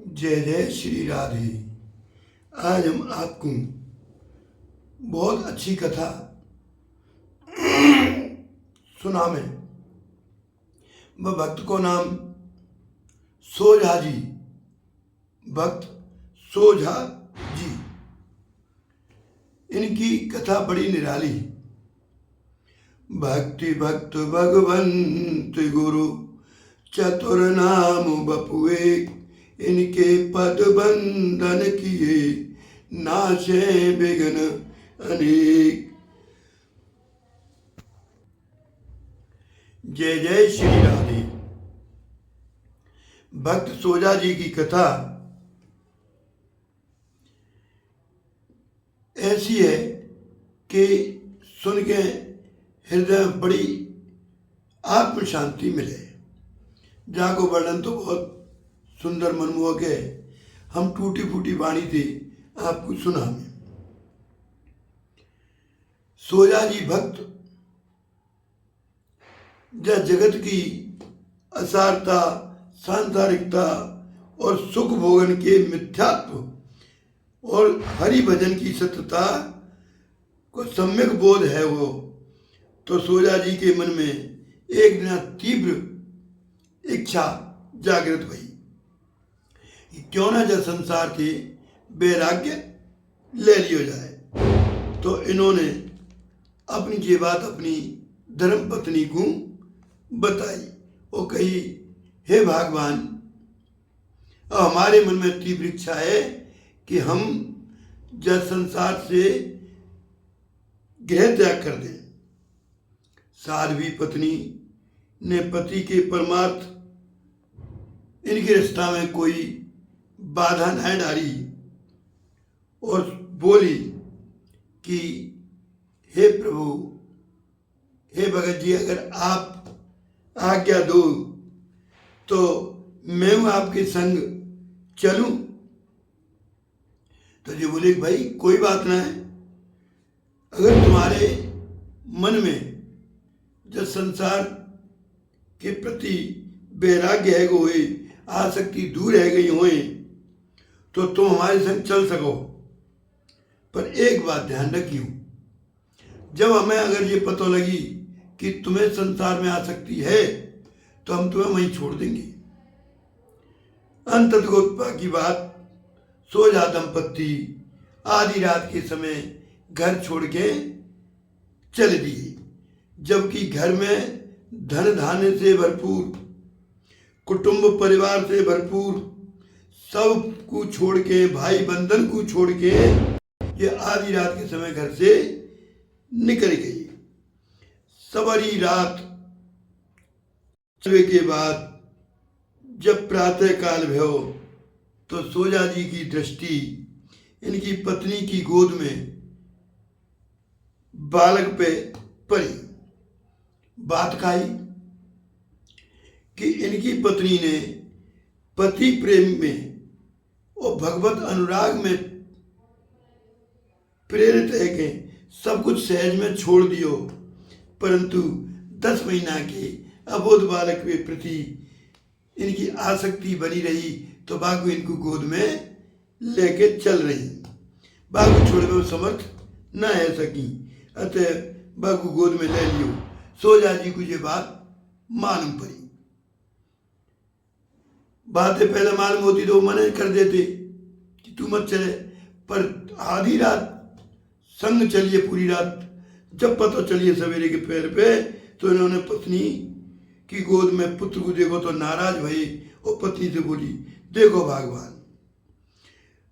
जय जय श्री राधे। आज हम आपको बहुत अच्छी कथा सुनावे। वह भक्त को नाम सोझा जी, भक्त सोझा जी। इनकी कथा बड़ी निराली। भक्ति भक्त भगवंत गुरु चतुर नाम बपुए, इनके पद बंधन किए नाशे विघ्न अनेक। जय जय श्री राधे। भक्त सोझा जी की कथा ऐसी है कि सुन के हृदय में बड़ी आत्म शांति मिले। जाको वर्णन तो बहुत सुंदर मनमोहक है। हम टूटी फूटी वाणी थी आपको सुना। सोझा जी भक्त जगत की असारता, सांसारिकता और सुख भोगन के मिथ्यात्व और हरि भजन की सत्यता को सम्यक बोध है वो। तो सोझा जी के मन में एक दिन तीव्र इच्छा जागृत हुई कि क्यों ना जब संसार के वैराग्य ले लियो जाए। तो इन्होंने अपनी ये बात अपनी धर्म पत्नी को बताई। वो कही, हे भगवान, हमारे मन में तीव्र इच्छा है कि हम जब संसार से गृह त्याग कर दें। साध्वी पत्नी ने पति के परमार्थ इनके रिश्ता में कोई बाधा न डाली और बोली कि हे प्रभु, हे भगत जी, अगर आप आज्ञा दो तो मैं आपके संग चलूं। तो जी बोले, भाई कोई बात ना है। अगर तुम्हारे मन में जब संसार के प्रति वैराग्य है हुए, आसक्ति दूर रह गई हुए, तो तुम हमारे संग चल सको। पर एक बात ध्यान रखियो, जब हमें अगर ये पता लगी कि तुम्हें संसार में आसक्ति है तो हम तुम्हें वहीं छोड़ देंगे। अंततः की बात, सोझा दंपत्ति आधी रात के समय घर छोड़ के चले दिए। जबकि घर में धन धान्य से भरपूर, कुटुंब परिवार से भरपूर, सब को छोड़ के, भाई बंधन को छोड़ के ये आधी रात के समय घर से निकल गई। सवारी रात सुबह के बाद जब प्रातः काल भयो तो सोझा जी की दृष्टि इनकी पत्नी की गोद में बालक पे पड़ी। बात कही कि इनकी पत्नी ने पति प्रेम में और भगवत अनुराग में प्रेरित है कि सब कुछ सहज में छोड़ दियो, परंतु 10 महीना के अबोध बालक के प्रति इनकी आसक्ति बनी रही। तो बाघू इनको गोद में लेके चल रही। बाघू छोड़ने में समर्थ न है सकी, अतः बाघू गोद में ले लियो। सोझा जी को ये बात मालूम पड़ी। बातें पहले मालूम होती तो वो मना कर देते कि तू मत चले, पर आधी रात संग चलिए पूरी रात। जब पता चलिए सवेरे के पैर पे, तो इन्होंने पत्नी की गोद में पुत्र को देखो तो नाराज भई और पत्नी से बोली, देखो भगवान,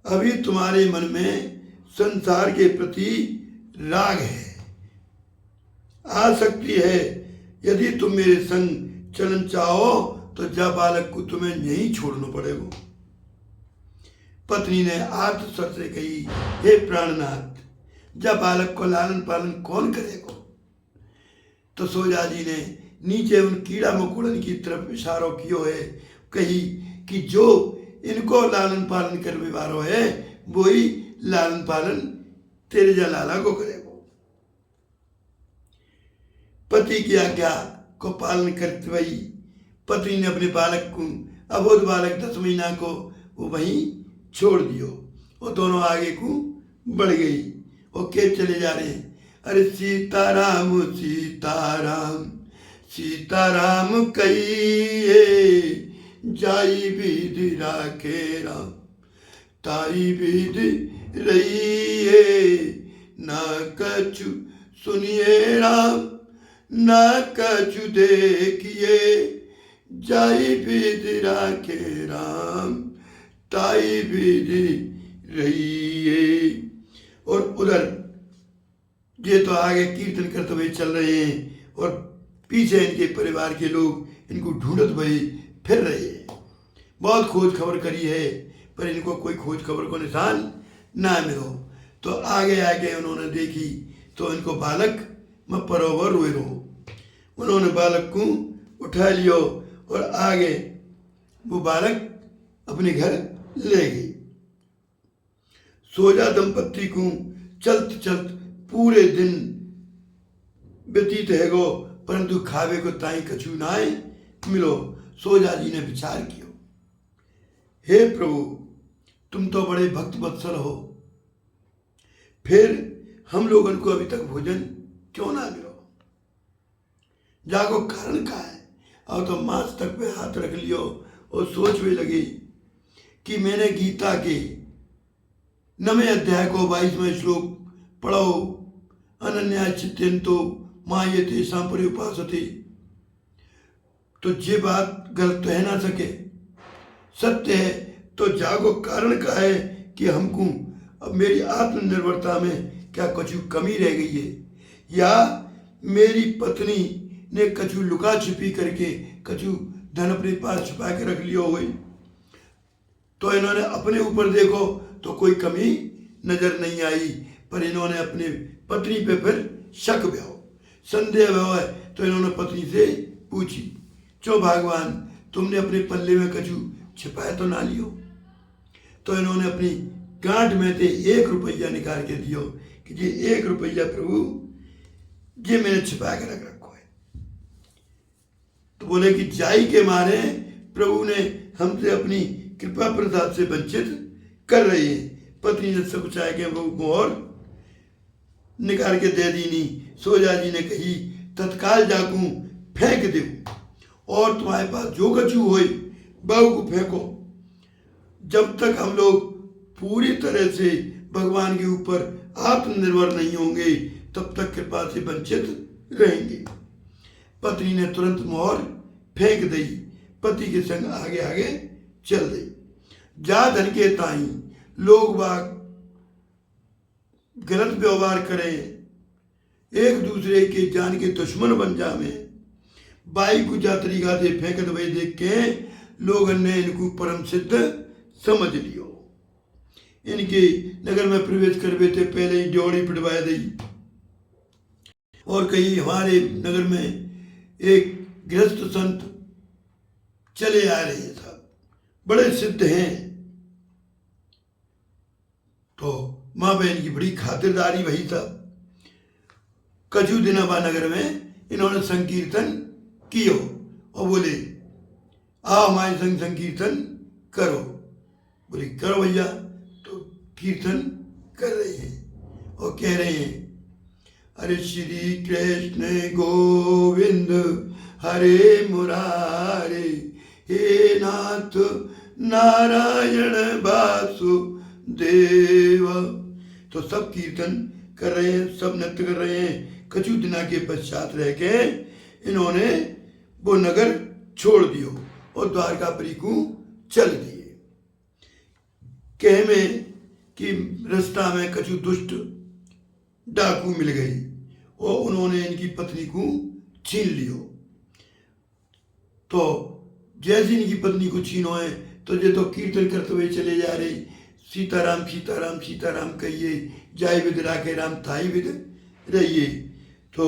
अभी तुम्हारे मन में संसार के प्रति राग है, आसक्ति है। यदि तुम मेरे संग चलन चाहो तो जब बालक को तुम्हें यहीं छोड़ना पड़ेगा। पत्नी ने आर्त स्वर से कही, हे प्राणनाथ, जब बालक को लालन पालन कौन करेगा। तो सोझा जी ने नीचे उन कीड़ा मकोड़न की तरफ इशारों कियो है। कही कि जो इनको लालन पालन करने वालों है वही लालन पालन तेरे जलाला को करेगा। पति की आज्ञा को पालन करते हुए पत्नी ने अपने बालक को, अबोध बालक 10 महीना को वो वहीं छोड़ दियो। वो दोनों आगे को बढ़ गई और के चले जा रहे हैं, अरे सीताराम सीताराम सीताराम कहिए, जाई विधि राखे राम, ताई विधि रहिए, ना कछु सुनिए राम, ना कछु देखिए, जाई विधि राखे राम, ताई विधि रहिए। और उधर ये तो आगे कीर्तन करते हुए चल रहे हैं और पीछे इनके परिवार के लोग इनको ढूंढत हुए फिर रहे हैं। बहुत खोज खबर करी है पर इनको कोई खोज खबर को निशान ना मिलो। तो आगे आगे उन्होंने देखी तो इनको बालक मैं परोवर रोए रहो। उन्होंने बालक को उठा लियो और आगे वो बालक अपने घर ले गई। सोजा दंपत्ति को चलत चलत पूरे दिन व्यतीत है गो, परंतु खावे को ताई कछु नाय मिलो। सोजा जी ने विचार कियो, हे प्रभु तुम तो बड़े भक्त वत्सल हो, फिर हम लोगों को अभी तक भोजन क्यों ना मिलो, जागो कारण का है। और तो मांस तक पे हाथ रख लियो और सोचने लगी कि मैंने गीता के 9वें अध्याय को 22वें श्लोक पढ़ो, अनन्या चित्यंतो मायते सांपरि उपासते, तो ये बात गलत तो है ना सके, सत्य है। तो जागो कारण का है कि हमको अब मेरी आत्मनिर्भरता में क्या कछु कमी रह गई है, या मेरी पत्नी ने कछु लुका छिपी करके कछु धन अपने पास छुपा के रख लिया हो। तो इन्होंने अपने ऊपर देखो तो कोई कमी नजर नहीं आई, पर इन्होंने अपने पत्नी पे फिर शक भ्यो, संदेह भ्यो है। तो इन्होंने पत्नी से पूछी, चो भगवान तुमने अपने पल्ले में कछु छिपाया तो ना लियो। तो इन्होंने अपनी गांठ में से 1 रुपया निकाल के दियो कि ये 1 रुपया प्रभु ये मैंने छिपा के रख रखो है। तो बोले कि जाई के मारे प्रभु ने हमसे अपनी कृपा प्रसाद से वंचित कर रही है। पत्नी ने सब चाहे के प्रभु को और निकाल के दे दी नहीं। सोजा जी ने कही तत्काल जाकू फेंक दो और तुम्हारे पास जो कछु हो बहू को फेंको। जब तक हम लोग पूरी तरह से भगवान के ऊपर आत्मनिर्भर नहीं होंगे तब तक कृपा से वंचित रहेंगे। पत्नी ने तुरंत मोहर फेंक दी, पति के संग आगे आगे चल दी। जा धन के ताई लोग बाग गलत व्यवहार करें, एक दूसरे के जान के दुश्मन बन जावे, बाई को जा तरीका से फेंक दे देख के लोग ने इनको परम सिद्ध समझ लियो। इनके नगर में प्रवेश करवे थे पहले ही ड्योड़ी पिटवा दी। और कहीं हमारे नगर में एक गृहस्थ संत चले आ रहे हैं, साहब बड़े सिद्ध हैं। तो माँ बहन की बड़ी खातिरदारी वही था। कछु दिनाबा नगर में इन्होंने संकीर्तन कियो और बोले आओ हमारे संग संकीर्तन करो। बोले करो भैया। तो कीर्तन कर रहे हैं और कह रहे हैं, अरे श्री कृष्ण गोविंद हरे मुरारे, हे नाथ नारायण वासुदेव। तो सब कीर्तन कर रहे हैं, सब नृत्य कर रहे हैं। कछु दिना के पश्चात रह के इन्होंने वो नगर छोड़ दियो और द्वारकापुरी को चल दिए। कह में कि रास्ता में कछु दुष्ट डाकू मिल गई और उन्होंने इनकी पत्नी को छीन लियो। तो जैसे इनकी पत्नी को छीनो है तो ये तो कीर्तन करते हुए चले जा रहे, सीताराम सीताराम सीताराम कहिए, जाय विद राखे राम ताई विद रहिए। तो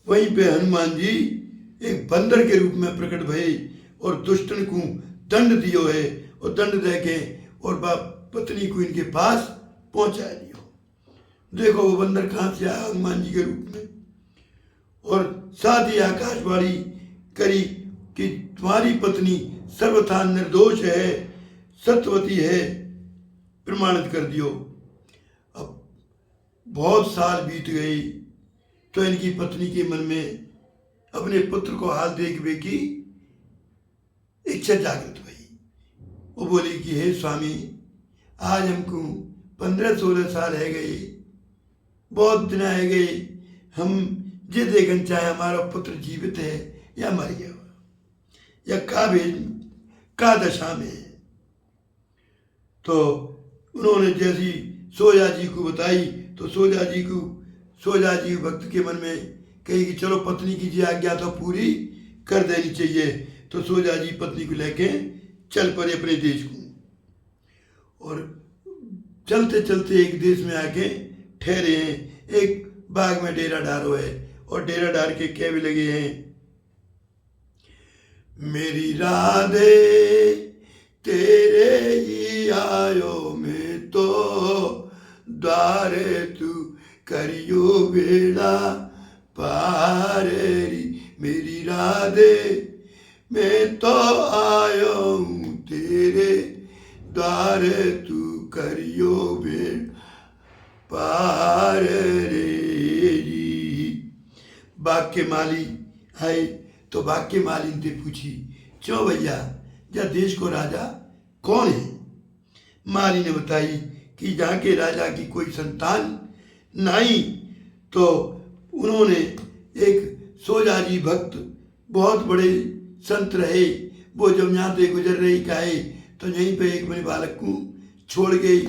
वहीं पे हनुमान जी एक बंदर के रूप में प्रकट भये और दुष्टन को दंड दियो है और दंड दे के और पत्नी को इनके पास पहुंचा दियो। देखो वो बंदर कहाँ से आया, हनुमान जी के रूप में। और साथ ही आकाशवाणी करी कि तुम्हारी पत्नी सर्वथा निर्दोष है, सत्यवती है प्रमाणित कर दियो। अब बहुत साल बीत गए तो इनकी पत्नी के मन में अपने पुत्र को हाल देखने की इच्छा जागृत हुई। वो बोली कि हे स्वामी, आज हमको 15-16 साल है गए, बहुत दिन है गए, हम जे देखना चाहे हमारा पुत्र जीवित है या मर गया या का दशा में है। तो उन्होंने जैसी सोजा जी को बताई तो सोजा जी भक्त के मन में कही कि चलो पत्नी की जी आज्ञा तो पूरी कर देनी चाहिए। तो सोजा जी पत्नी को लेके चल पड़े अपने देश को, और चलते चलते एक देश में आके ठहरे हैं। एक बाग में डेरा डारो है और डेरा डार के कह भी लगे हैं, मेरी राधे तेरे ही आयो में तो द्वारे तू करियो बेड़ा पार री। मेरी राधे मैं तो आयो हूँ तेरे द्वारे तू करियो बेड़ा पार रे जी। बाग के माली आए तो बाग के माली ने पूछी, क्यों भैया, या देश को राजा कौन है? माली ने बताई कि जहाँ के राजा की कोई संतान नहीं। तो उन्होंने एक सोजा जी भक्त बहुत बड़े संत रहे, वो जब यहाँ से गुजर रही काहे तो यहीं पे एक बड़े बालक को छोड़ गई,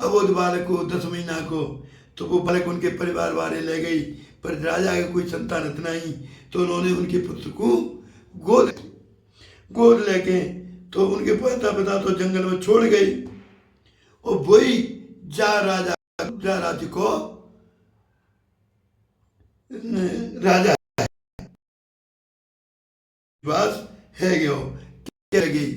अबोध बालक को 10 महीना को। तो वो बालक उनके परिवार वाले ले गई, पर राजा का कोई संतान इतना ही। तो उन्होंने उनके पुत्र को गोद लेके तो उनके पिता तो जंगल में छोड़ गई, और वही जा राज्य को राजा बस है गयो। क्या गई